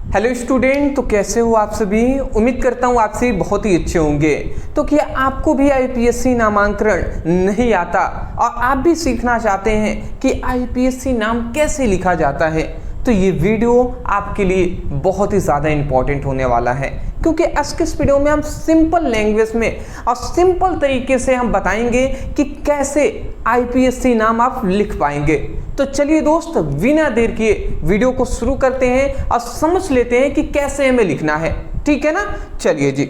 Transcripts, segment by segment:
Hello student, तो कैसे हो आप सभी। उम्मीद करता हूँ आप सभी बहुत ही अच्छे होंगे। तो क्या आपको भी आईपीएससी नामांकन नहीं आता और आप भी सीखना चाहते हैं कि आईपीएससी नाम कैसे लिखा जाता है, तो ये वीडियो आपके लिए बहुत ही ज़्यादा इम्पॉर्टेंट होने वाला है, क्योंकि आज के इस वीडियो में हम सिंपल लैंग्वेज में और सिंपल तरीके से हम बताएंगे कि कैसे आईपीएससी नाम आप लिख पाएंगे। तो चलिए दोस्त, बिना देर किए वीडियो को शुरू करते हैं और समझ लेते हैं कि कैसे हमें लिखना है। ठीक है ना, चलिए जी।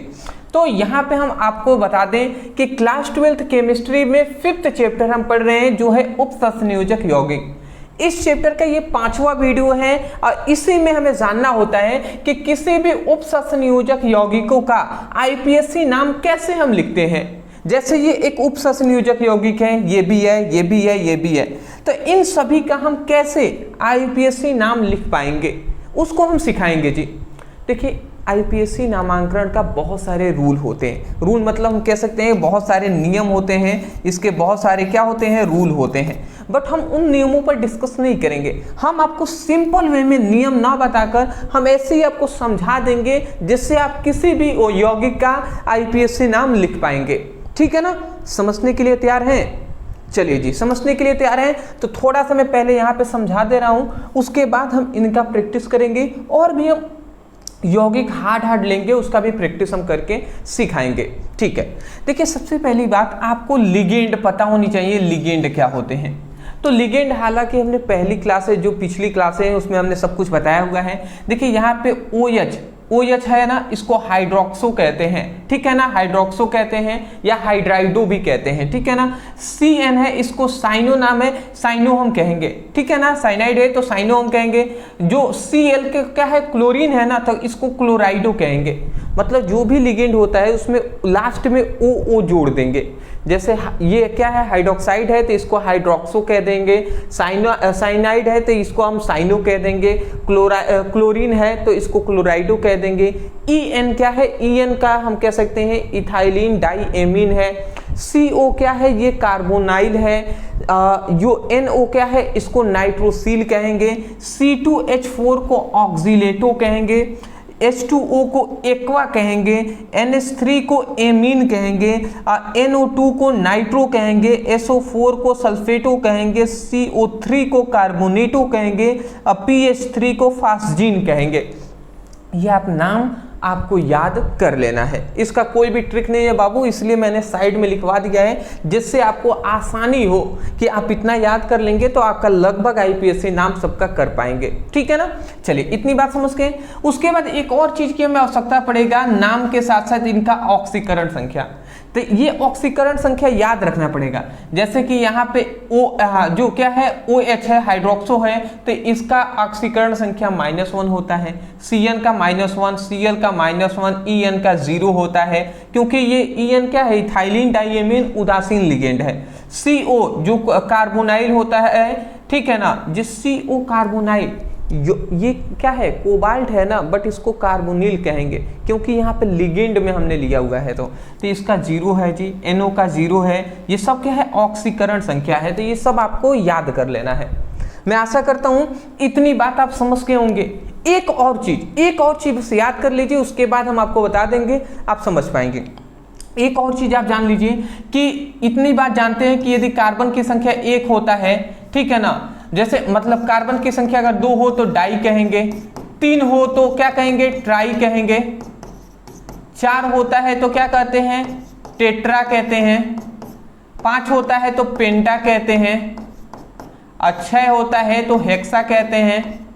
तो यहाँ पे हम आपको बता दें कि क्लास 12th केमिस्ट्री में 5th चैप्टर हम पढ़ रहे हैं, जो है उपसंयोजक यौगिक। इस चैप्टर का ये 5वां वीडियो है और इसी में हमें जानना होता है कि किसी भी उपसंयोजक यौगिकों का आईपीएससी नाम कैसे हम लिखते हैं। जैसे ये एक उपसंयोजक यौगिक है, ये भी है, ये भी है, ये भी है, तो इन सभी का हम कैसे आईपीएससी नाम लिख पाएंगे उसको हम सिखाएंगे जी। देखिए, आईपीएससी नामांकन का बहुत सारे रूल होते हैं। रूल मतलब हम कह सकते हैं बहुत सारे नियम होते हैं, इसके बहुत सारे क्या होते हैं, रूल होते हैं। बट हम उन नियमों पर डिस्कस नहीं करेंगे। हम आपको सिंपल वे में नियम ना बताकर हम ऐसे ही आपको समझा देंगे जिससे आप किसी भी यौगिक का आईपीएससी नाम लिख पाएंगे। ठीक है ना, समझने के लिए तैयार हैं? चलिए जी, समझने के लिए तैयार हैं तो थोड़ा सा मैं पहले यहाँ पे समझा दे रहा हूँ, उसके बाद हम इनका प्रैक्टिस करेंगे और भी हम यौगिक हार्ड लेंगे, उसका भी प्रैक्टिस हम करके सिखाएंगे। ठीक है, देखिए सबसे पहली बात, आपको लिगेंड पता होनी चाहिए। लिगेंड क्या होते हैं? तो लिगेंड, हालांकि हमने पहली क्लास है, जो पिछली क्लास है उसमें हमने सब कुछ बताया हुआ है। देखिए यहाँ पे OH है ना, इसको हाइड्रोक्सो कहते हैं। ठीक है ना, हाइड्रोक्सो कहते हैं या हाइड्राइडो भी कहते हैं। ठीक है ना, CN है, इसको साइनो नाम है, साइनो हम कहेंगे। ठीक है ना, साइनाइड है तो साइनो हम कहेंगे। जो Cl के क्या है, क्लोरीन है ना, तो इसको क्लोराइडो कहेंगे। मतलब जो भी लिगेंड होता है उसमें लास्ट में O जोड़ देंगे। जैसे ये क्या है, हाइड्रोक्साइड है तो इसको हाइड्रोक्सो कह देंगे। साइनाइड है तो इसको हम साइनो कह देंगे। क्लोरीन है तो इसको क्लोराइडो कह देंगे। EN क्या है, EN का हम कह सकते हैं इथाइलिन डाइएमीन है। CO क्या है, ये कार्बोनाइल है। जो NO क्या है, इसको नाइट्रोसिल कहेंगे। C2H4 को ऑक्सीलेटो कहेंगे। H2O को एक्वा कहेंगे। NH3 को एमीन कहेंगे। NO2 को नाइट्रो कहेंगे। SO4 को सल्फेटो कहेंगे। CO3 को कार्बोनेटो कहेंगे। PH3 को फास्जीन कहेंगे। ये आप नाम आपको याद कर लेना है, इसका कोई भी ट्रिक नहीं है बाबू, इसलिए मैंने साइड में लिखवा दिया है जिससे आपको आसानी हो कि आप इतना याद कर लेंगे तो आपका लगभग आईपीएससी नाम सबका कर पाएंगे। ठीक है ना, चलिए इतनी बात समझ के उसके बाद एक और चीज की हमें आवश्यकता पड़ेगा, नाम के साथ साथ इनका ऑक्सीकरण संख्या। तो ये ऑक्सीकरण संख्या याद रखना पड़ेगा। जैसे कि यहाँ पे जो क्या है, OH है, हाइड्रोक्सो है, तो इसका ऑक्सीकरण संख्या -1 होता है। CN का -1, Cl का -1, EN का 0 होता है, क्योंकि ये EN क्या है, इथाइलिन डाइएमीन उदासीन लिगेंड है। CO जो कार्बोनाइल होता है, ठीक है ना, जिस CO कार्बोनाइल, ये क्या है, कोबाल्ट है ना, बट इसको कार्बोनिल कहेंगे क्योंकि यहाँ पे लिगेंड में हमने लिया हुआ है। तो इसका 0 है जी, NO का 0 है। ये सब क्या है, ऑक्सीकरण संख्या है। तो ये सब आपको याद कर लेना है। मैं आशा करता हूँ इतनी बात आप समझ के होंगे। एक और चीज बस याद कर लीजिए, उसके बाद हम आपको बता देंगे, आप समझ पाएंगे। एक और चीज आप जान लीजिए कि इतनी बात जानते हैं कि यदि कार्बन की संख्या 1 होता है, ठीक है ना, जैसे मतलब कार्बन की संख्या अगर 2 हो तो डाई कहेंगे, 3 हो तो क्या कहेंगे, ट्राई कहेंगे, 4 होता है तो क्या कहते हैं, टेट्रा कहते हैं, 5 होता है तो पेंटा कहते हैं, 6 होता है तो हेक्सा कहते हैं,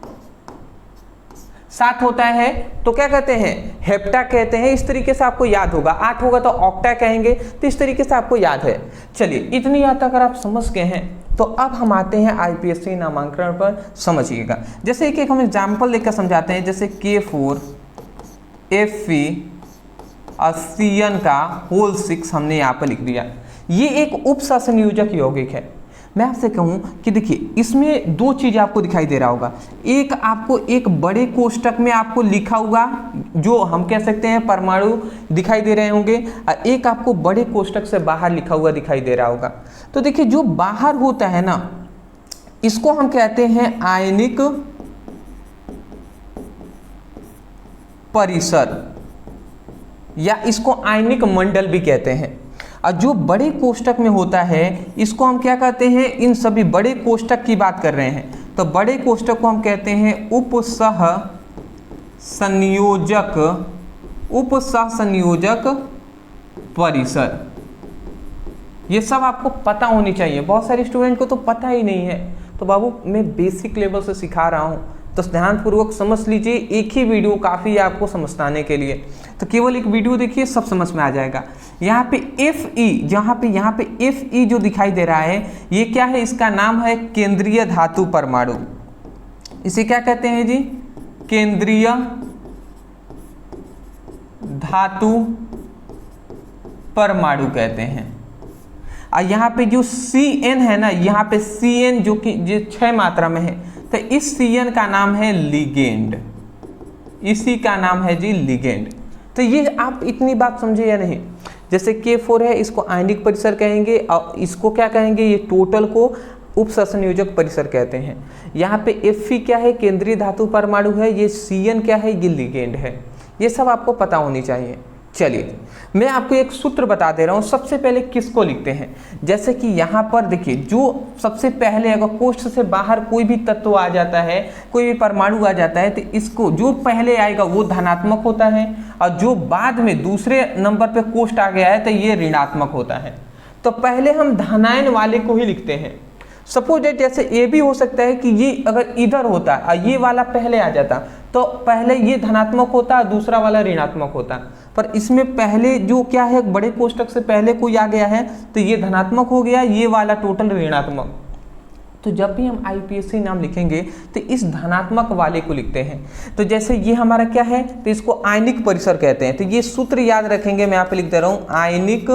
7 होता है तो क्या कहते हैं, हेप्टा कहते हैं। इस तरीके से आपको याद होगा। 8 होगा तो ऑक्टा कहेंगे। तो इस तरीके से आपको याद है। चलिए इतनी याद तक अगर आप समझ गए हैं तो अब हम आते हैं आईपीएससी नामांकन पर, समझिएगा। जैसे एक हम एग्जाम्पल लेकर समझाते हैं। जैसे K4 Fe और CN का होल 6 हमने यहाँ पर लिख दिया। ये एक उपसंयोजक यौगिक है। मैं आपसे कहूँ कि देखिए इसमें 2 चीज़ आपको दिखाई दे रहा होगा। एक आपको एक बड़े कोष्टक में आपको लिखा हुआ, जो हम कह सकते हैं परमाणु दिखाई दे रहे होंगे, और एक आपको बड़े कोष्टक से बाहर लिखा हुआ दिखाई दे रहा होगा। तो देखिए जो बाहर होता है ना, इसको हम कहते हैं आयनिक परिसर, या इसको आयनिक मंडल भी कहते हैं। और जो बड़े कोष्ठक में होता है इसको हम क्या कहते हैं, इन सभी बड़े कोष्ठक की बात कर रहे हैं, तो बड़े कोष्ठक को हम कहते हैं उपसह संयोजक परिसर। ये सब आपको पता होनी चाहिए, बहुत सारे स्टूडेंट को तो पता ही नहीं है। तो बाबू मैं बेसिक लेवल से सिखा रहा हूँ, तो ध्यानपूर्वक समझ लीजिए, एक ही वीडियो काफ़ी है आपको समझाने के लिए। तो केवल एक वीडियो देखिए, सब समझ में आ जाएगा। यहाँ पे Fe, यहाँ पे Fe जो दिखाई दे रहा है ये क्या है, इसका नाम है केंद्रीय धातु परमाणु। इसे क्या कहते हैं जी, केंद्रीय धातु परमाणु कहते हैं। और यहाँ पे जो Cn है ना, यहाँ पे Cn जो कि 6 मात्रा में है, तो इस Cn का नाम है लिगेंड, इसी का नाम है जी लिगेंड। तो ये आप इतनी बात समझे या नहीं। जैसे K4 है, इसको आयनिक परिसर कहेंगे, और इसको क्या कहेंगे, ये टोटल को उपसंयोजक परिसर कहते हैं। यहाँ पे Fe क्या है, केंद्रीय धातु परमाणु है, ये Cn क्या है, ये लिगेंड है। ये सब आपको पता होनी चाहिए। चलिए मैं आपको एक सूत्र बता दे रहा हूँ। सबसे पहले किसको लिखते हैं, जैसे कि यहाँ पर देखिए, जो सबसे पहले अगर कोष्ठ से बाहर कोई भी तत्व आ जाता है, कोई भी परमाणु आ जाता है, तो इसको जो पहले आएगा वो धनात्मक होता है, और जो बाद में दूसरे नंबर पे कोष्ठ आ गया है तो ये ऋणात्मक होता है। तो पहले हम धनायन वाले को ही लिखते हैं। सपोज जैसे ये भी हो सकता है कि ये अगर इधर होता और ये वाला पहले आ जाता, तो पहले ये धनात्मक होता, दूसरा वाला ऋणात्मक होता। पर इसमें पहले जो क्या है, बड़े कोष्ठक से पहले कोई आ गया है तो ये धनात्मक हो गया, ये वाला टोटल ऋणात्मक। तो जब भी हम आईपीएससी नाम लिखेंगे तो इस धनात्मक वाले को लिखते हैं। तो जैसे ये हमारा क्या है, तो इसको आयनिक परिसर कहते हैं। तो ये सूत्र याद रखेंगे, मैं यहाँ पे लिख दे रहा हूँ, आयनिक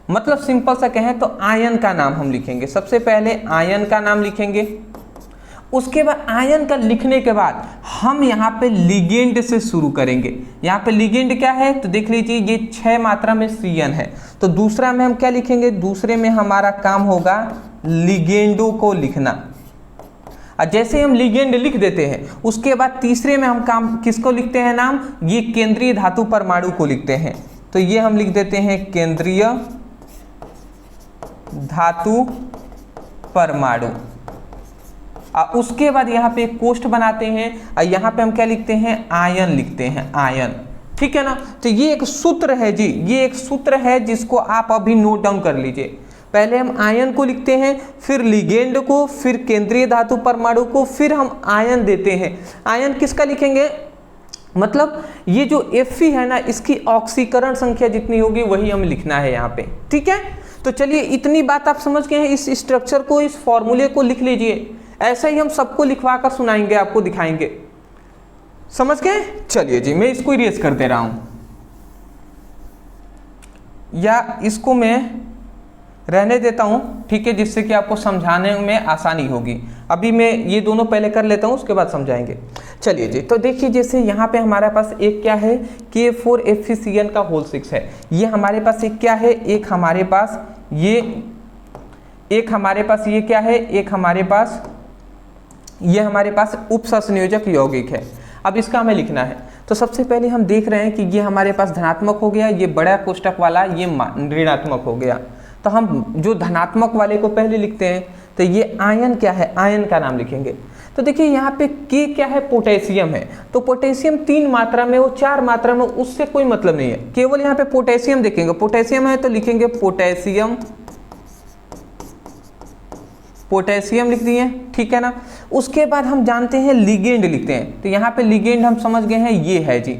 मतलब सिंपल सा कहें तो आयन का नाम हम लिखेंगे। सबसे पहले आयन का नाम लिखेंगे, उसके बाद आयन का लिखने के बाद हम यहाँ पे लिगेंड से शुरू करेंगे। यहाँ पे लिगेंड क्या है, तो देख लीजिए ये 6 मात्रा में Cn है, तो दूसरा में हम क्या लिखेंगे, दूसरे में हमारा काम होगा लिगेंडो को लिखना। और जैसे हम लिगेंड लिख देते हैं उसके बाद तीसरे में हम काम किसको लिखते हैं, नाम, ये केंद्रीय धातु परमाणु को लिखते हैं। तो ये हम लिख देते हैं केंद्रीय धातु परमाणु। और उसके बाद यहाँ पे कोष्ठ बनाते हैं, और यहाँ पे हम क्या लिखते हैं, आयन लिखते हैं, आयन। ठीक है ना। तो ये एक सूत्र है जी, ये एक सूत्र है जिसको आप अभी नोट डाउन कर लीजिए। पहले हम आयन को लिखते हैं, फिर लिगेंड को, फिर केंद्रीय धातु परमाणु को, फिर हम आयन देते हैं। आयन किसका लिखेंगे, मतलब ये जो Fe है ना, इसकी ऑक्सीकरण संख्या जितनी होगी वही हमें लिखना है यहाँ पे। ठीक है। तो चलिए इतनी बात आप समझ गए हैं, इस स्ट्रक्चर को, इस फॉर्मूले को लिख लीजिए। ऐसे ही हम सबको लिखवा कर सुनाएंगे, आपको दिखाएंगे। समझ गए। चलिए जी, मैं इसको इरेज कर दे रहा हूं, या इसको मैं रहने देता हूं, ठीक है, जिससे कि आपको समझाने में आसानी होगी। अभी मैं ये दोनों पहले कर लेता हूं, उसके बाद समझाएंगे। चलिए जी, तो देखिए जैसे यहाँ पे हमारे पास एक क्या है, K4FeCN का होल 6 है। ये हमारे पास एक क्या है, एक हमारे पास ये क्या है, एक हमारे पास ये हमारे पास उपसंयोजक यौगिक है। अब इसका हमें लिखना है। तो सबसे पहले हम देख रहे हैं कि ये हमारे पास धनात्मक हो गया, ये बड़ा कोष्ठक वाला ये ऋणात्मक हो गया। तो हम जो धनात्मक वाले को पहले लिखते हैं, तो ये आयन क्या है, आयन का नाम लिखेंगे। तो देखिए यहाँ पे K क्या है, पोटेशियम है। तो पोटेशियम 3 मात्रा में, वो 4 मात्रा में, उससे कोई मतलब नहीं है, केवल यहाँ पे पोटेशियम देखेंगे। पोटेशियम है तो लिखेंगे पोटेशियम, पोटेशियम लिख दिए। ठीक है ना। उसके बाद हम जानते हैं लिगेंड लिखते हैं। तो यहाँ पे लिगेंड हम समझ गए हैं, ये है जी।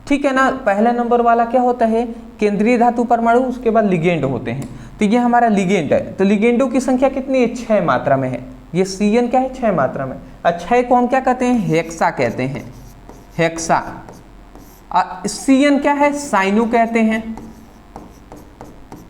ठीक है ना। पहला नंबर वाला क्या होता है, केंद्रीय धातु परमाणु, उसके बाद लिगेंड होते हैं। तो ये हमारा लिगेंड है। तो लिगेंडों की संख्या कितनी है, 6 मात्रा में है। ये Cn क्या है, 6 मात्रा में। और 6 को हम क्या कहते हैं, हेक्सा कहते हैं, हेक्सा। Cn क्या है, साइनो कहते हैं।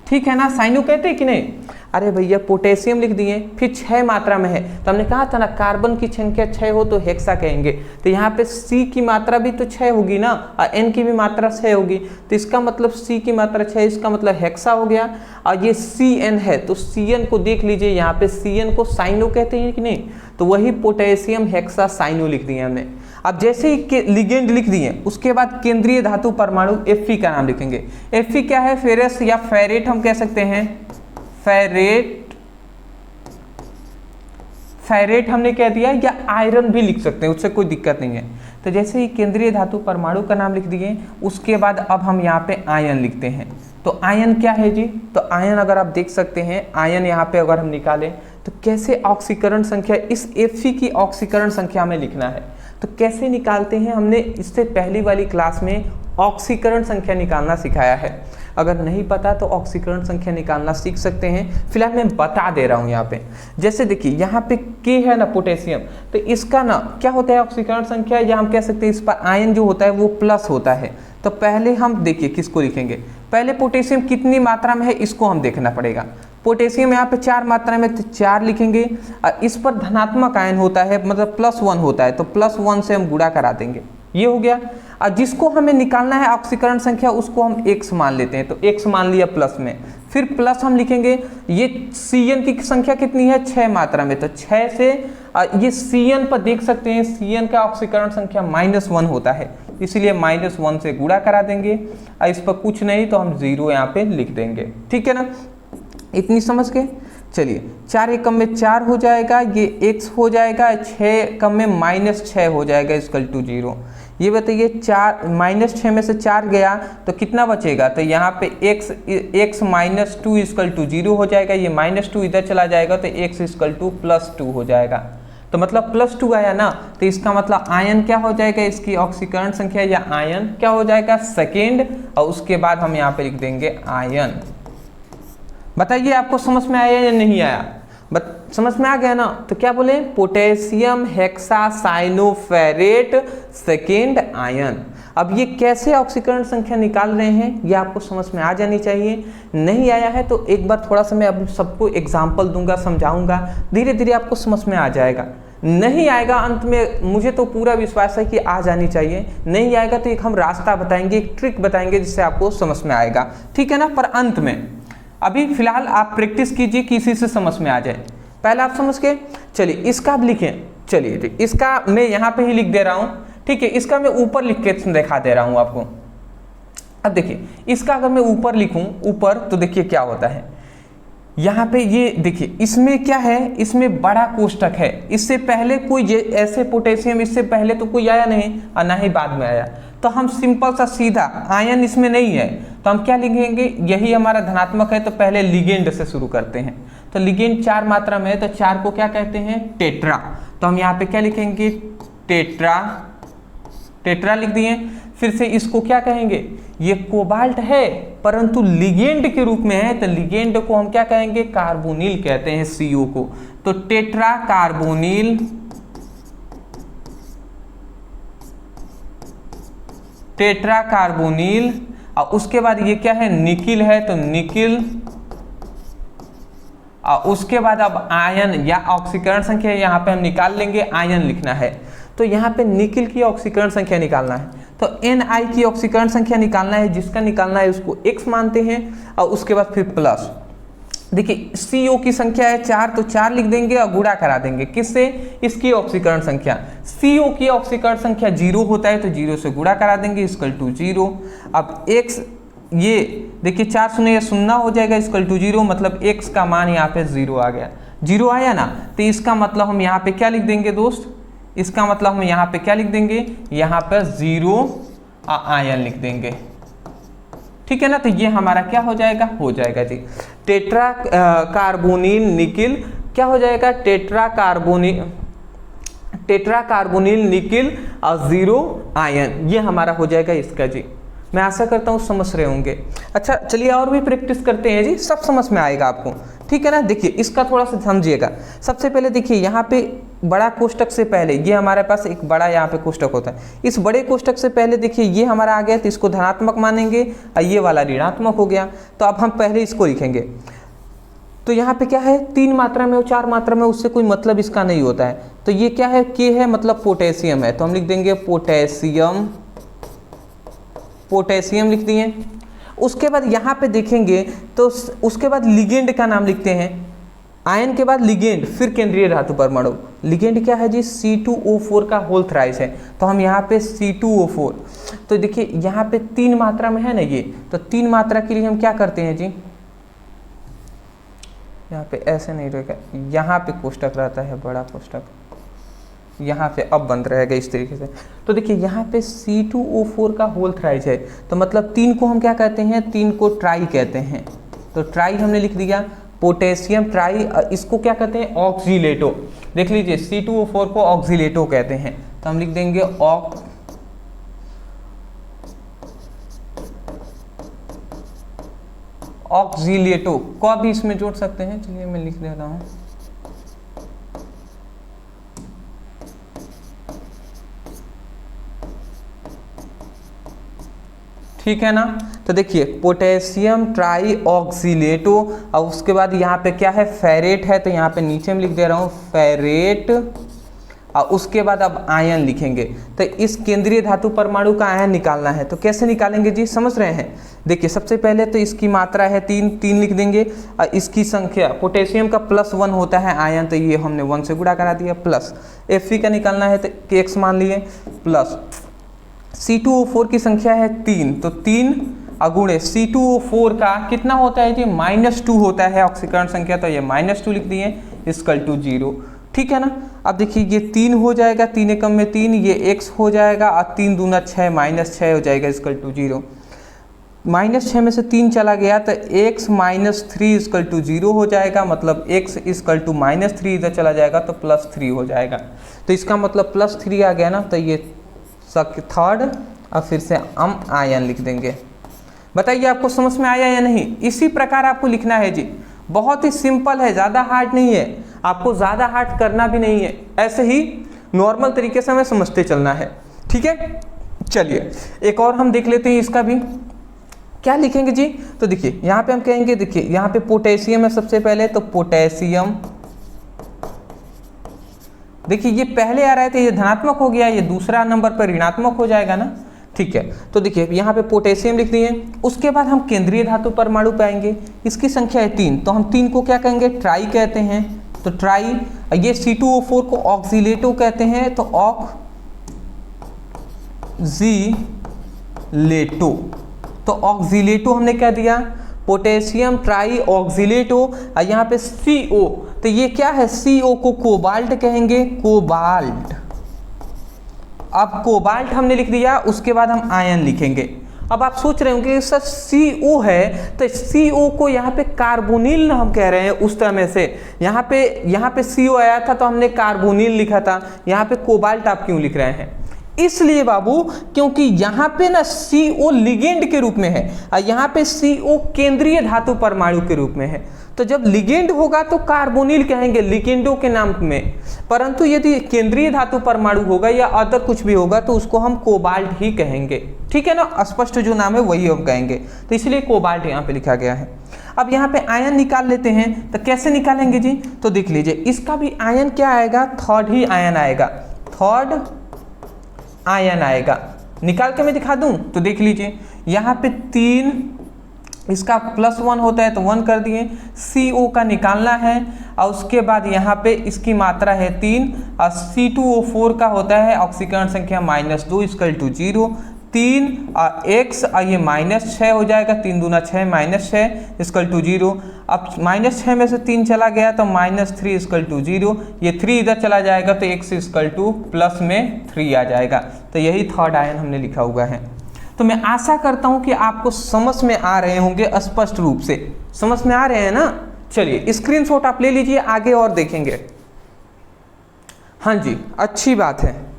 ठीक है ना, साइनो कहते हैं कि नहीं। अरे भैया पोटेशियम लिख दिए, फिर 6 मात्रा में है, तो हमने कहा था ना कार्बन की संख्या 6 हो तो हेक्सा कहेंगे। तो यहाँ पे C की मात्रा भी तो 6 होगी ना, और N की भी मात्रा 6 होगी। तो इसका मतलब C की मात्रा 6, इसका मतलब हेक्सा हो गया। और ये Cn है, तो Cn को देख लीजिए, यहाँ पे Cn को साइनो कहते हैं कि नहीं, तो वही पोटेशियम हेक्सा साइनो लिख दिया हमने। अब जैसे ही लिगेंड लिख दिए उसके बाद केंद्रीय धातु परमाणु Fe का नाम लिखेंगे। Fe क्या है? फेरस या फेरेट हम कह सकते हैं, फेरेट हमने कह दिया, या आयरन भी लिख सकते हैं, उससे कोई दिक्कत नहीं है। तो जैसे ही केंद्रीय धातु परमाणु का नाम लिख दिए उसके बाद अब हम यहाँ पे आयन लिखते हैं। तो आयन क्या है जी? तो आयन अगर आप देख सकते हैं, आयन यहाँ पे अगर हम निकालें तो कैसे ऑक्सीकरण संख्या, इस Fe की ऑक्सीकरण संख्या में लिखना है। तो कैसे निकालते हैं, हमने इससे पहली वाली क्लास में ऑक्सीकरण संख्या निकालना सिखाया है। अगर नहीं पता तो ऑक्सीकरण संख्या निकालना सीख सकते हैं। फिलहाल मैं बता दे रहा हूँ यहाँ पे। जैसे देखिए यहाँ पे K है ना, पोटेशियम, तो इसका ना क्या होता है ऑक्सीकरण संख्या, या हम कह सकते हैं इस पर आयन जो होता है वो प्लस होता है। तो पहले हम देखिए किसको लिखेंगे, पहले पोटेशियम कितनी मात्रा में है इसको हम देखना पड़ेगा। पोटेशियम यहाँ पे 4 मात्रा में, तो 4 लिखेंगे। और इस पर धनात्मक आयन होता है, मतलब +1 होता है, तो +1 से हम गुणा करा देंगे, ये हो गया। और जिसको हमें निकालना है ऑक्सीकरण संख्या उसको हम x मान लेते हैं, तो x मान लिया प्लस में, फिर प्लस हम लिखेंगे। ये Cn की संख्या कितनी है? 6 मात्रा में, तो 6 से ये Cn पर देख सकते हैं Cn का ऑक्सीकरण संख्या -1 होता है, इसीलिए -1 से गुणा करा देंगे। और इस पर कुछ नहीं तो हम 0 यहाँ पे लिख देंगे, ठीक है ना, इतनी समझ गए। चलिए 4 एकम में 4 हो जाएगा, ये x हो जाएगा, 6 एकम में -6 हो जाएगा = 0। ये बताइए 4 -6 में से 4 गया तो कितना बचेगा? तो यहाँ पे x -2 = 0 हो जाएगा, ये -2 इधर चला जाएगा तो x = +2 हो जाएगा। तो मतलब +2 आया ना, तो इसका मतलब आयन क्या हो जाएगा, इसकी ऑक्सीकरण संख्या या आयन क्या हो जाएगा? सेकेंड। और उसके बाद हम यहाँ पे लिख देंगे आयन। बताइए आपको समझ में आया या नहीं आया? समझ में आ गया ना? तो क्या बोले? Potassium hexacyanoferrate second ion. अब ये कैसे ऑक्सीकरण संख्या निकाल रहे हैं ये आपको समझ में आ जानी चाहिए। नहीं आया है तो एक बार थोड़ा सा मैं अब सबको एग्जाम्पल दूंगा, समझाऊंगा, धीरे धीरे आपको समझ में आ जाएगा। नहीं आएगा अंत में, मुझे तो पूरा विश्वास है कि आ जानी चाहिए। नहीं आएगा तो एक हम रास्ता बताएंगे, एक ट्रिक बताएंगे जिससे आपको समझ में आएगा, ठीक है ना। पर अंत में अभी फिलहाल आप प्रैक्टिस कीजिए, किसी से समझ में आ जाए। पहले आप समझ के चलिए इसका अब लिखें। चलिए इसका मैं यहाँ पे ही लिख दे रहा हूँ, ठीक है। इसका मैं ऊपर लिख के दिखा दे रहा हूँ आपको। अब देखिए इसका अगर मैं ऊपर लिखूँ ऊपर, तो देखिए क्या होता है यहाँ पे। ये देखिए इसमें क्या है, इसमें बड़ा कोष्टक है। इससे पहले कोई ऐसे पोटेशियम इससे पहले तो कोई आया नहीं और ना ही बाद में आया, तो हम सिंपल सा सीधा आयन इसमें नहीं है तो हम क्या लिखेंगे, यही हमारा धनात्मक है तो पहले लिगेंड से शुरू करते हैं। तो लिगेंड 4 मात्रा में है तो 4 को क्या कहते हैं? टेट्रा। तो हम यहाँ पे क्या लिखेंगे? टेट्रा। टेट्रा लिख दिए। फिर से इसको क्या कहेंगे? ये कोबाल्ट है परंतु लिगेंड के रूप में है, तो लिगेंड को हम क्या कहेंगे? कार्बोनिल कहते हैं, CO को। तो टेट्रा कार्बोनिल, टेट्रा कार्बोनिल। और उसके बाद ये क्या है? निकिल है, तो निकिल। और उसके बाद अब आयन या ऑक्सीकरण संख्या यहाँ पे हम निकाल लेंगे, आयन लिखना है। तो यहाँ पे निकिल की ऑक्सीकरण संख्या निकालना है, तो Ni की ऑक्सीकरण संख्या निकालना है। जिसका निकालना है उसको x मानते हैं और उसके बाद फिर प्लस। देखिए CO की संख्या है 4, तो 4 लिख देंगे और गुणा करा देंगे किससे? इसकी ऑक्सीकरण संख्या। CO की ऑक्सीकरण संख्या 0 होता है तो 0 से गुणा करा देंगे = 0। अब x, ये देखिए 4 शून्य या 0 हो जाएगा = 0, मतलब x का मान यहाँ पे 0 आ गया। 0 आया ना, तो इसका मतलब हम यहाँ पे क्या लिख देंगे दोस्त? इसका मतलब हम यहाँ पे क्या लिख देंगे? यहाँ पे 0 आयन लिख देंगे, ठीक है ना। तो ये हमारा क्या हो जाएगा? हो जाएगा जी टेट्रा कार्बोनिल निकिल। क्या हो जाएगा? टेट्रा कार्बोनिल निकिल और 0 आयन, ये हमारा हो जाएगा इसका जी। मैं आशा करता हूँ समझ रहे होंगे। अच्छा चलिए और भी प्रैक्टिस करते हैं जी, सब समझ में आएगा आपको, ठीक है ना। देखिए इसका थोड़ा सा समझिएगा। सबसे पहले देखिए यहाँ पे बड़ा कोष्टक से पहले ये हमारे पास एक बड़ा यहाँ पे कोष्टक होता है। इस बड़े कोष्टक से पहले देखिए ये हमारा आ गया तो इसको धनात्मक मानेंगे और ये वाला ऋणात्मक हो गया। तो अब हम पहले इसको लिखेंगे। तो यहाँ पे क्या है? 3 मात्रा में और 4 मात्रा में, उससे कोई मतलब इसका नहीं होता है। तो ये क्या है? K है, मतलब पोटेशियम है, तो हम लिख देंगे पोटेशियम। पोटेशियम लिख दिए। उसके बाद यहाँ पे देखेंगे तो उसके बाद लिगेंड का नाम लिखते हैं। आयन के बाद लिगेंड, फिर केंद्रीय धातु परमाणु। लिगेंड क्या है जी? C2O4 का होल थ्राइस है, तो हम यहाँ पे C2O4, तो देखिए यहाँ पे 3 मात्रा में है ना ये, तो 3 मात्रा के लिए हम क्या करते हैं जी, यहाँ पे ऐसे नहीं रहेगा, यहाँ पे कोष्टक रहता है, बड़ा कोष्टक यहाँ पे अब बंद रहेगा इस तरीके से। तो देखिए यहाँ पे C2O4 का होल थ्राइस है, तो मतलब 3 को हम क्या कहते हैं? 3 को ट्राई कहते हैं, तो ट्राई हमने लिख दिया। पोटेशियम ट्राई, इसको क्या कहते हैं? ऑक्सीलेटो। देख लीजिए C2O4 को ऑक्सीलेटो कहते हैं, तो हम लिख देंगे ऑक्सीलेटो। को भी इसमें जोड़ सकते हैं, चलिए मैं लिख देता हूँ। ठीक है ना, तो देखिए पोटेशियम ट्राई ऑक्सीलेटो, और उसके बाद यहाँ पे क्या है? फेरेट है, तो यहाँ पे नीचे में लिख दे रहा हूँ फेरेट, और उसके बाद अब आयन लिखेंगे। तो इस केंद्रीय धातु परमाणु का आयन निकालना है, तो कैसे निकालेंगे जी? समझ रहे हैं? देखिए सबसे पहले तो इसकी मात्रा है 3 लिख देंगे, और इसकी संख्या, पोटेशियम का +1 होता है आयन, तो ये हमने 1 से गुणा करा दिया, प्लस Fe का निकालना है तो x मान लिए, प्लस C2O4 की संख्या है 3, तो 3 अगुणे C2O4 का कितना होता है जी? -2 होता है ऑक्सीकरण संख्या, तो ये -2 लिख दिए, इक्वल टू 0। ठीक है ना, अब देखिए ये 3 हो जाएगा, 3 एकम में 3, ये x हो जाएगा, और 3 दूना 6, -6 हो जाएगा, इक्वल टू 0। -6 में से 3 चला गया, तो x - 3 इक्वल टू 0 हो जाएगा, मतलब x इक्वल टू -3 इधर चला जाएगा तो +3 हो जाएगा। तो इसका मतलब +3 आ गया ना, तो ये थर्ड, और फिर से हम आयन लिख देंगे। बताइए आपको समझ में आया या नहीं? इसी प्रकार आपको लिखना है जी, बहुत ही सिंपल है, ज़्यादा हार्ड नहीं है, आपको ज़्यादा हार्ड करना भी नहीं है, ऐसे ही नॉर्मल तरीके से हमें समझते चलना है। ठीक है, चलिए एक और हम देख लेते हैं, इसका भी क्या लिखेंगे जी? तो देखिए यहाँ पे हम कहेंगे, देखिए यहाँ पे पोटेशियम है सबसे पहले, तो पोटेशियम, देखिए ये पहले आ रहे थे, ये धनात्मक हो गया, ये दूसरा नंबर पर ऋणात्मक हो जाएगा ना। ठीक है, तो देखिए यहाँ पे पोटेशियम लिख दिए, उसके बाद हम केंद्रीय धातु परमाणु पाएंगे, इसकी संख्या है 3, तो हम 3 को क्या कहेंगे? ट्राई कहते हैं, तो ट्राई। ये C2O4 को ऑक्सीलेटो कहते हैं, तो ऑक्सीलेटो, तो ऑक्सीलेटो हमने क्या दिया? Potassium trioxalato. यहाँ पे CO, तो ये क्या है? CO को कोबाल्ट कहेंगे, कोबाल्ट। अब कोबाल्ट हमने लिख दिया, उसके बाद हम आयन लिखेंगे। अब आप सोच रहे होंगे सर CO है, तो CO को यहाँ पे कार्बोनिल हम कह रहे हैं उस तरह से, यहाँ पे CO आया था तो हमने कार्बोनिल लिखा था, यहाँ पे कोबाल्ट आप क्यों लिख रहे हैं? इसलिए बाबू क्योंकि यहाँ पे ना CO लिगेंड के रूप में है, और यहाँ पे CO केंद्रीय धातु परमाणु के रूप में है। तो जब लिगेंड होगा तो कार्बोनिल कहेंगे लिगेंडो के नाम में, परंतु यदि केंद्रीय धातु परमाणु होगा या अदर कुछ भी होगा तो उसको हम कोबाल्ट ही कहेंगे। ठीक है ना, स्पष्ट जो नाम है वही हम कहेंगे, तो इसलिए कोबाल्ट यहाँ पे लिखा गया है। अब यहाँ पे आयन निकाल लेते हैं, तो कैसे निकालेंगे जी? तो देख लीजिए इसका भी आयन क्या आएगा? थर्ड ही आयन आएगा, थर्ड आयन आएगा। निकाल के मैं दिखा दूं तो देख लीजिए यहाँ पे 3, इसका +1 होता है तो 1 कर दिए, CO का निकालना है, और उसके बाद यहाँ पे इसकी मात्रा है 3, और C2O4 का होता है ऑक्सीकरण संख्या -2 इक्वल टू 0, 3 और x, और ये -6 हो जाएगा, 3 दूना 6, -6 इक्वल टू 0। अब -6 में से 3 चला गया तो -3 इक्वल टू 0, ये 3 इधर चला जाएगा तो x इक्वल टू प्लस में 3 आ जाएगा। तो यही थर्ड आयन हमने लिखा हुआ है। तो मैं आशा करता हूं कि आपको समझ में आ रहे होंगे, स्पष्ट रूप से समझ में आ रहे हैं ना। चलिए स्क्रीनशॉट आप ले लीजिए, आगे और देखेंगे। हाँ जी, अच्छी बात है।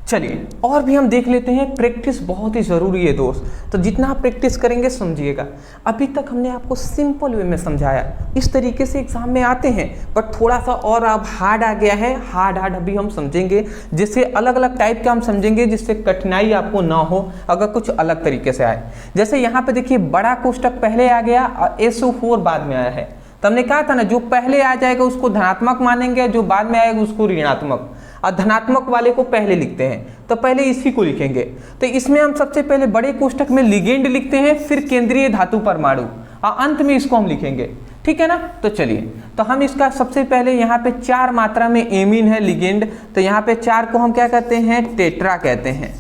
चलिए और भी हम देख लेते हैं। प्रैक्टिस बहुत ही ज़रूरी है दोस्त, तो जितना आप प्रैक्टिस करेंगे समझिएगा। अभी तक हमने आपको सिंपल वे में समझाया, इस तरीके से एग्जाम में आते हैं, बट थोड़ा सा और अब हार्ड आ गया है। हार्ड अभी हम समझेंगे, जिससे अलग अलग टाइप का हम समझेंगे, जिससे कठिनाई आपको ना हो अगर कुछ अलग तरीके से आए। जैसे यहाँ पे देखिए बड़ा कोष्टक पहले आ गया और SO4 बाद में आया है, तो हमने कहा था ना जो पहले आ जाएगा उसको धनात्मक मानेंगे, जो बाद में आएगा उसको ऋणात्मक, और धनात्मक वाले को पहले लिखते हैं, तो पहले इसी को लिखेंगे। तो इसमें हम सबसे पहले बड़े कोष्टक में लिगेंड लिखते हैं, फिर केंद्रीय धातु परमाणु, और अंत में इसको हम लिखेंगे। ठीक है ना। तो चलिए, तो हम इसका सबसे पहले यहाँ पे 4 मात्रा में एमीन है लिगेंड, तो यहाँ पे 4 को हम क्या कहते हैं, टेट्रा कहते हैं,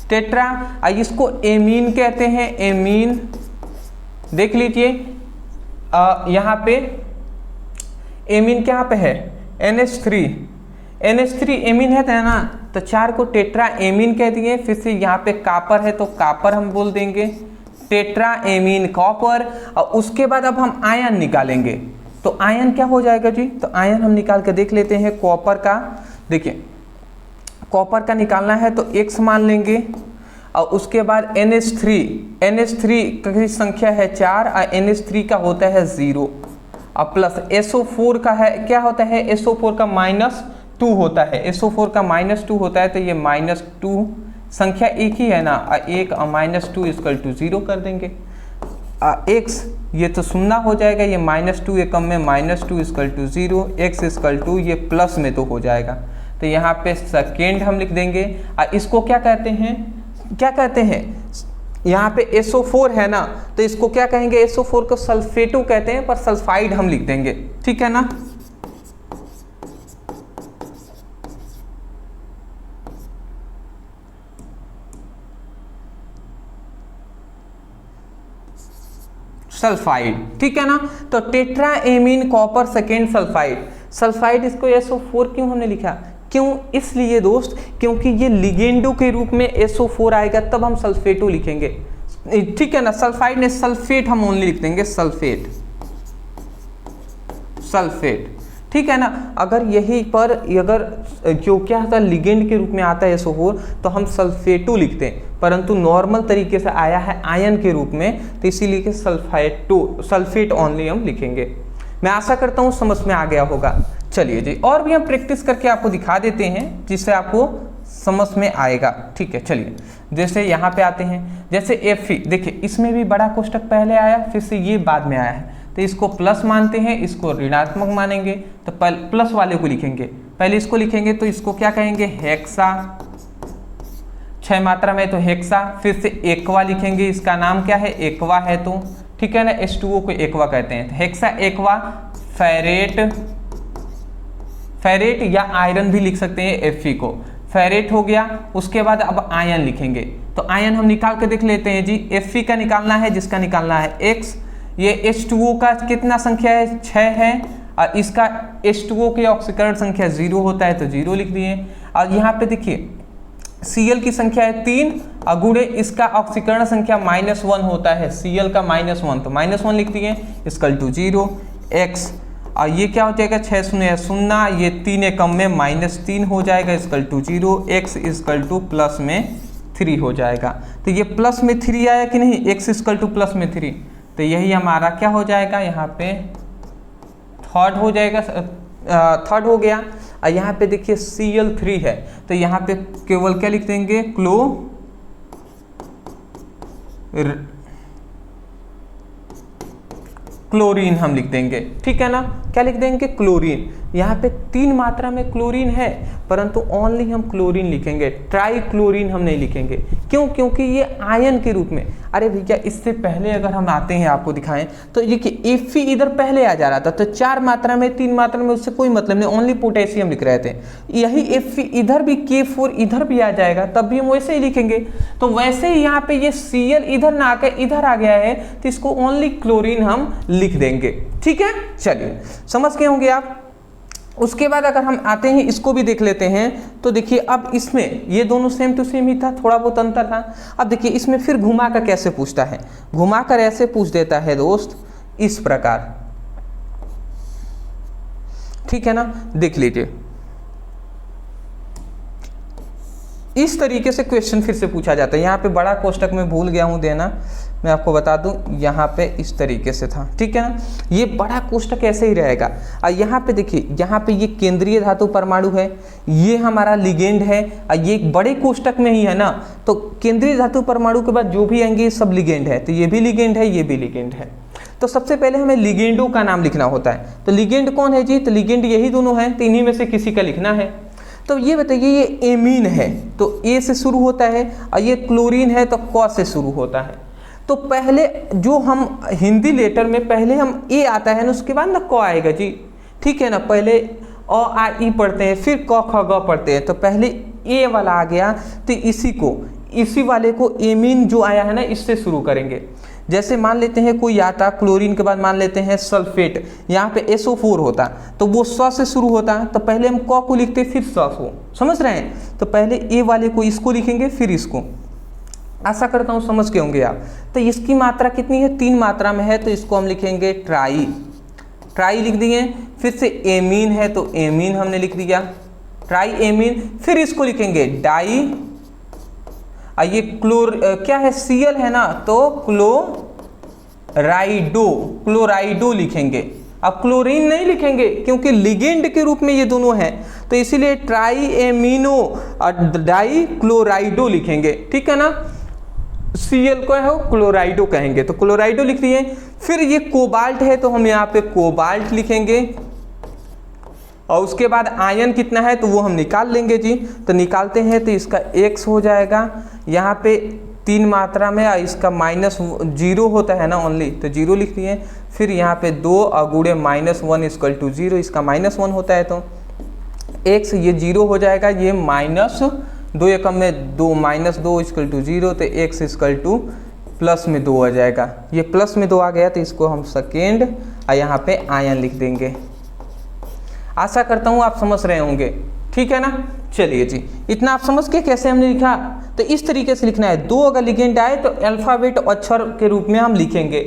टेट्रा। इसको एमीन कहते हैं, एमीन। देख लीजिए यहाँ पे एमीन क्या पे है, NH3, NH3 एमीन है ना, तो 4 को टेट्रा एमीन कह दिए। फिर से यहाँ पे कॉपर है तो कॉपर हम बोल देंगे, टेट्रा एमीन कॉपर। और उसके बाद अब हम आयन निकालेंगे, तो आयन क्या हो जाएगा जी, तो आयन हम निकाल के देख लेते हैं कॉपर का। देखिए कॉपर का निकालना है तो X मान लेंगे, और उसके बाद NH3 की संख्या है 4 और NH3 का होता है 0, और प्लस SO4 का है, क्या होता है, SO4 का -2 होता है, SO4 का -2 होता है, तो ये -2 संख्या एक ही है ना, 1 और -2 इक्वल टू 0 कर देंगे। X ये तो सुन्ना हो जाएगा, ये -2 ये कम में -2 equal to 0, X equal to ये प्लस में तो हो जाएगा, तो यहाँ पे सेकेंड हम लिख देंगे। इसको क्या कहते हैं, क्या कहते हैं, यहाँ पे SO4 है ना, तो इसको क्या कहेंगे, SO4 को सल्फेटो कहते हैं, पर सल्फाइड हम लिख देंगे, ठीक है ना। सल्फाइड, ठीक है ना। तो tetra amine copper second sulphide, sulphide इसको SO4 क्यों हमने लिखा, क्यों, इसलिए दोस्त क्योंकि ये लिगेंडो के रूप में SO4 आएगा, तब हम सल्फेटो लिखेंगे, ठीक है ना। सल्फाइड ने सल्फेट हम ओनली लिख देंगे, सल्फेट, सल्फेट, ठीक है ना। अगर यही पर अगर जो क्या होता है लिगेंड के रूप में आता है SO4 तो हम सल्फेटो लिखते हैं, परंतु नॉर्मल तरीके से आया है आयन के रूप में, तो इसीलिए कि सल्फेट ओनली हम लिखेंगे। मैं आशा करता हूँ समझ में आ गया होगा। चलिए जी, और भी हम प्रैक्टिस करके आपको दिखा देते हैं जिससे आपको समझ में आएगा, ठीक है। चलिए, जैसे यहाँ पे आते हैं, जैसे Fe, देखिए इसमें भी बड़ा कोष्टक पहले आया, फिर से ये बाद में आया है, तो इसको प्लस मानते हैं, इसको ऋणात्मक मानेंगे, तो प्लस वाले को लिखेंगे, पहले इसको लिखेंगे, तो इसको क्या कहेंगे, हेक्सा, 6 मात्रा में तो हेक्सा। फिर से एक्वा लिखेंगे, इसका नाम क्या है, एक्वा है, तो ठीक है ना, H2O को एक्वा कहते हैं, तो हेक्सा एक्वा। फेरेट, फेरेट या आयरन भी लिख सकते हैं, Fe को, फेरेट हो गया। उसके बाद अब आयन लिखेंगे, तो आयन हम निकाल के देख लेते हैं जी। Fe का निकालना है, जिसका निकालना है X, ये H2O का कितना संख्या है, 6 है, और इसका H2O के ऑक्सीकरण संख्या 0 होता है, तो 0 लिख दिए। और यहाँ पे देखिए Cl की संख्या है 3, और गुणे इसका ऑक्सीकरण संख्या -1 होता है, Cl का -1, तो -1 लिख दिए, इक्वल टू 0, X, और ये क्या हो जाएगा, 6 0 0, ये 3 कम में -3 हो जाएगा, equal to 0, X equal to plus में 3 हो जाएगा। तो ये प्लस में 3 आया कि नहीं, X इक्वल टू प्लस में 3, तो यही हमारा क्या हो जाएगा, यहाँ पे थर्ड हो जाएगा, थर्ड हो गया। और यहाँ पे देखिए Cl3 है, तो यहाँ पे केवल क्या लिख देंगे, क्लोरीन हम लिख देंगे, ठीक है ना। क्या लिख देंगे, क्लोरीन। यहाँ पे 3 मात्रा में क्लोरीन है, परंतु ओनली हम क्लोरीन लिखेंगे, ट्राई क्लोरीन हम नहीं लिखेंगे। क्यों, क्योंकि ये आयन के रूप में, अरे भैया इससे पहले अगर हम आते हैं आपको दिखाएं, तो देखिए Fe इधर पहले आ जा रहा था, तो 4 मात्रा में 3 मात्रा में उससे कोई मतलब नहीं, ओनली पोटेशियम लिख रहे थे। यही Fe इधर भी K4 इधर भी आ जाएगा, तब भी हम वैसे ही लिखेंगे। तो वैसे ही यहाँ पे ये Cl इधर ना आकर इधर आ गया है, तो इसको ओनली क्लोरीन हम लिख देंगे, ठीक है। चलिए, समझ गए होंगे आप। उसके बाद अगर हम आते हैं, इसको भी देख लेते हैं, तो देखिए अब इसमें ये दोनों सेम टू सेम ही था, थोड़ा बहुत अंतर था। अब देखिए इसमें फिर घुमा कर कैसे पूछता है, घुमा कर ऐसे पूछ देता है दोस्त, इस प्रकार, ठीक है ना। देख लीजिए, इस तरीके से क्वेश्चन फिर से पूछा जाता है। यहाँ पे बड़ा कोष्टक में भूल गया हूँ देना, मैं आपको बता दूं, यहाँ पे इस तरीके से था, ठीक है ना। ये बड़ा कोष्टक ऐसे ही रहेगा। और यहाँ पे देखिए, यहाँ पे ये केंद्रीय धातु परमाणु है, ये हमारा लिगेंड है, और ये बड़े कोष्टक में ही है ना, तो केंद्रीय धातु परमाणु के बाद जो भी आएंगे सब लिगेंड है, तो ये भी लिगेंड है, ये भी लिगेंड है। तो सबसे पहले हमें लिगेंडों का नाम लिखना होता है। तो लिगेंड कौन है जी, तो लिगेंड यही दोनों हैं, तो इन्हीं में से किसी का लिखना है। तो ये बताइए, ये एमीन है तो ए से शुरू होता है, और ये क्लोरीन है तो क से शुरू होता है। तो पहले जो हम हिंदी लेटर में पहले हम ए आता है ना, उसके बाद ना क आएगा जी, ठीक है ना। पहले अ आ ई पढ़ते हैं, फिर क ख ग पढ़ते हैं, तो पहले ए वाला आ गया, तो इसी वाले को एमीन जो आया है ना, इससे शुरू करेंगे। जैसे मान लेते हैं कोई आता क्लोरीन के बाद मान लेते हैं सल्फेट, यहाँ पे SO4 होता, तो वो स से शुरू होता, तो पहले हम क को लिखते फिर स को, समझ रहे हैं। तो पहले ए वाले को इसको लिखेंगे फिर इसको, आशा करता हूँ समझ के होंगे आप। तो इसकी मात्रा कितनी है, 3 मात्रा में है, तो इसको हम लिखेंगे ट्राई लिख दिए। फिर से एमीन है तो एमीन हमने लिख दिया, ट्राई एमीन। फिर इसको लिखेंगे डाई, ये क्या है, Cl है ना, तो क्लोराइडो लिखेंगे। अब क्लोरीन नहीं लिखेंगे क्योंकि लिगेंड के रूप में ये दोनों हैं, तो इसीलिए ट्राई एमिनो डाई क्लोराइडो लिखेंगे, ठीक है ना। Cl को है क्लोराइडो कहेंगे, तो क्लोराइडो लिख दिए। फिर ये कोबाल्ट है तो हम यहाँ पे कोबाल्ट लिखेंगे, और उसके बाद आयन कितना है तो वो हम निकाल लेंगे जी। तो निकालते हैं तो इसका X हो जाएगा, यहाँ पे 3 मात्रा में, इसका -0 होता है ना ओनली, तो 0 लिख दिए। फिर यहाँ पे 2 अगुड़े -1 = 0, इसका -1 होता है तो X ये 0 हो जाएगा, ये -2 एकम में 2 -2 = 0, तो X = +2 आ जाएगा। ये +2 आ गया तो इसको हम सेकेंड और यहाँ पे आयन लिख देंगे। आशा करता हूँ आप समझ रहे होंगे, ठीक है ना। चलिए जी, इतना आप समझ के कैसे हमने लिखा, तो इस तरीके से लिखना है। 2 अगर लिगेंड आए तो अल्फ़ाबेट अक्षर के रूप में हम लिखेंगे।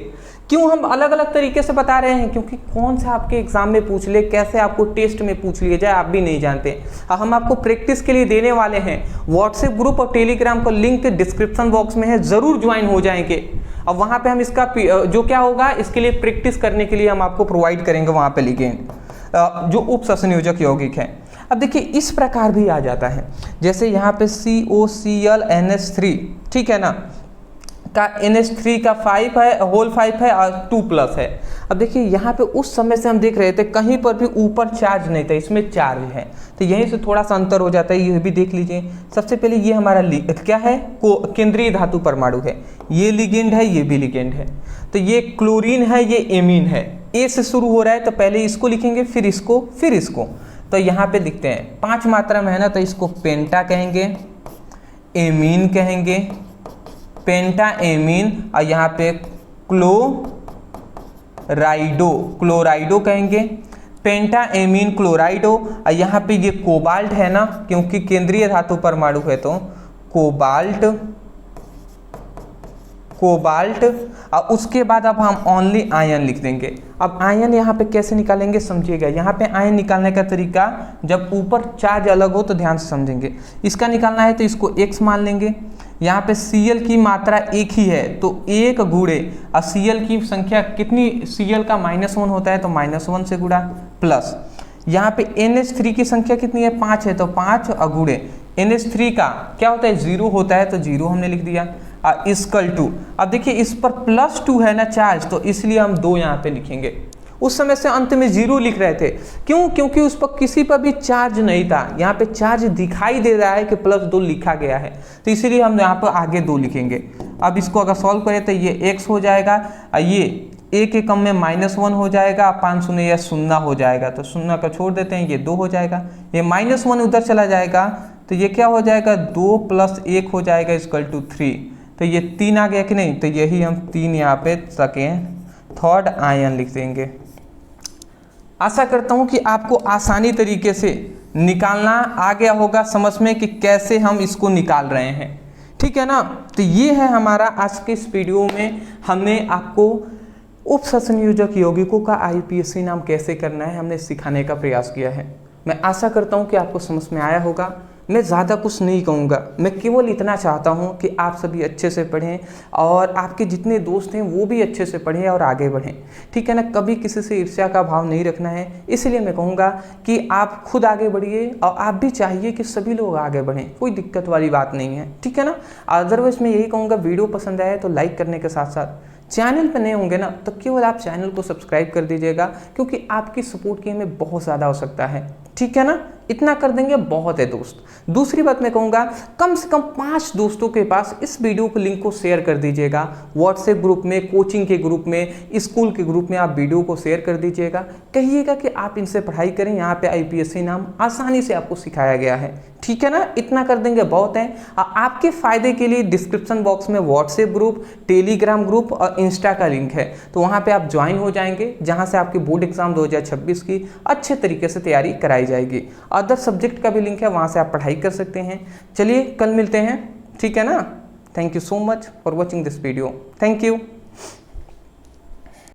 क्यों हम अलग अलग तरीके से बता रहे हैं, क्योंकि कौन सा आपके एग्जाम में पूछ ले, कैसे आपको टेस्ट में पूछ लिया जाए, आप भी नहीं जानते। हम आपको प्रैक्टिस के लिए देने वाले हैं। व्हाट्सएप ग्रुप और टेलीग्राम का लिंक डिस्क्रिप्शन बॉक्स में है, ज़रूर ज्वाइन हो जाएंगे। और वहाँ पे हम इसका जो क्या होगा, इसके लिए प्रैक्टिस करने के लिए हम आपको प्रोवाइड करेंगे वहाँ पे लिगेंड जो उप संयोजक यौगिक है। अब देखिए इस प्रकार भी आ जाता है, जैसे यहाँ पे COCl NH3, ठीक है ना, का NH3 का 5 है, होल 5 है और 2+ है। अब देखिए यहाँ पे उस समय से हम देख रहे थे कहीं पर भी ऊपर चार्ज नहीं था, इसमें चार्ज है, तो यहीं से थोड़ा सा अंतर हो जाता है। ये भी देख लीजिए। सबसे पहले ये हमारा क्या है, केंद्रीय धातु परमाणु है, ये लिगेंड है, ये भी लिगेंड है। तो ये क्लोरीन है, ये एमीन है, ए से शुरू हो रहा है, तो पहले इसको लिखेंगे फिर इसको फिर इसको। तो यहाँ पे लिखते हैं 5 मात्रा में है ना, तो इसको पेंटा कहेंगे, एमीन कहेंगे, पेंटा एमीन, और यहाँ पे क्लोराइडो कहेंगे, पेंटा एमीन क्लोराइडो। और यहाँ पे ये कोबाल्ट है ना, क्योंकि केंद्रीय धातु परमाणु है तो कोबाल्ट। और उसके बाद अब हम ओनली आयन लिख देंगे। अब आयन यहाँ पे कैसे निकालेंगे समझिएगा। यहाँ पे आयन निकालने का तरीका, जब ऊपर चार्ज अलग हो तो ध्यान से समझेंगे। इसका निकालना है तो इसको X मान लेंगे। यहाँ पे Cl की मात्रा 1 ही है तो 1 गुणे, और Cl की संख्या कितनी, Cl का -1 होता है तो -1 से गुणा, प्लस यहाँ पे NH3 की संख्या कितनी है, 5 है तो 5 गुणे NH3 का क्या होता है, 0 होता है तो 0 हमने लिख दिया, =2। अब देखिए इस पर +2 है ना चार्ज, तो इसलिए हम 2 यहाँ पे लिखेंगे। उस समय से अंत में 0 लिख रहे थे, क्यों, क्योंकि उस पर किसी पर भी चार्ज नहीं था। यहाँ पे चार्ज दिखाई दे रहा है कि +2 लिखा गया है, तो इसीलिए हम यहाँ पर आगे 2 लिखेंगे। अब इसको अगर सॉल्व करें तो ये X हो जाएगा, ये 1 के कम में -1 हो जाएगा, 5 शून्य या 0 हो जाएगा, तो 0 का छोड़ देते हैं, ये 2 हो जाएगा। ये -1 उधर चला जाएगा तो ये क्या हो जाएगा, 2 + 1 हो जाएगा =3। तो ये 3 आ गया कि नहीं, तो यही हम 3 यहाँ पे थर्ड आयन लिख देंगे। आशा करता हूँ कि आपको आसानी तरीके से निकालना आ गया होगा समझ में कि कैसे हम इसको निकाल रहे हैं, ठीक है ना। तो ये है हमारा आज के इस वीडियो में, हमने आपको उप संयोजक यौगिकों का IUPAC नाम कैसे करना है हमने सिखाने का प्रयास किया है। मैं आशा करता हूँ कि आपको समझ में आया होगा। मैं ज़्यादा कुछ नहीं कहूँगा, मैं केवल इतना चाहता हूँ कि आप सभी अच्छे से पढ़ें और आपके जितने दोस्त हैं वो भी अच्छे से पढ़ें और आगे बढ़ें, ठीक है ना। कभी किसी से ईर्ष्या का भाव नहीं रखना है, इसलिए मैं कहूँगा कि आप खुद आगे बढ़िए और आप भी चाहिए कि सभी लोग आगे बढ़ें, कोई दिक्कत वाली बात नहीं है, ठीक है ना। अदरवाइज मैं यही कहूँगा, वीडियो पसंद आए तो लाइक करने के साथ साथ चैनल पर नए होंगे ना तो केवल आप चैनल को सब्सक्राइब कर दीजिएगा, क्योंकि आपकी सपोर्ट की हमें बहुत ज़्यादा आवश्यकता है, ठीक है ना। इतना कर देंगे बहुत है दोस्त। दूसरी बात मैं कहूँगा, कम से कम 5 दोस्तों के पास इस वीडियो को लिंक को शेयर कर दीजिएगा। व्हाट्सएप ग्रुप में, कोचिंग के ग्रुप में, स्कूल के ग्रुप में आप वीडियो को शेयर कर दीजिएगा। कहिएगा कि आप इनसे पढ़ाई करें, यहाँ पे IPSC नाम आसानी से आपको सिखाया गया है। ठीक है ना, इतना कर देंगे बहुत है। आपके फायदे के लिए डिस्क्रिप्शन बॉक्स में व्हाट्सएप ग्रुप, टेलीग्राम ग्रुप और इंस्टा का लिंक है, तो वहाँ पे आप ज्वाइन हो जाएंगे, जहाँ से आपकी बोर्ड एग्जाम 2026 की अच्छे तरीके से तैयारी कराई जाएगी। अदर सब्जेक्ट का भी लिंक है, वहाँ से आप पढ़ाई कर सकते हैं। चलिए कल मिलते हैं, ठीक है ना। Thank you so much for watching this video. Thank you.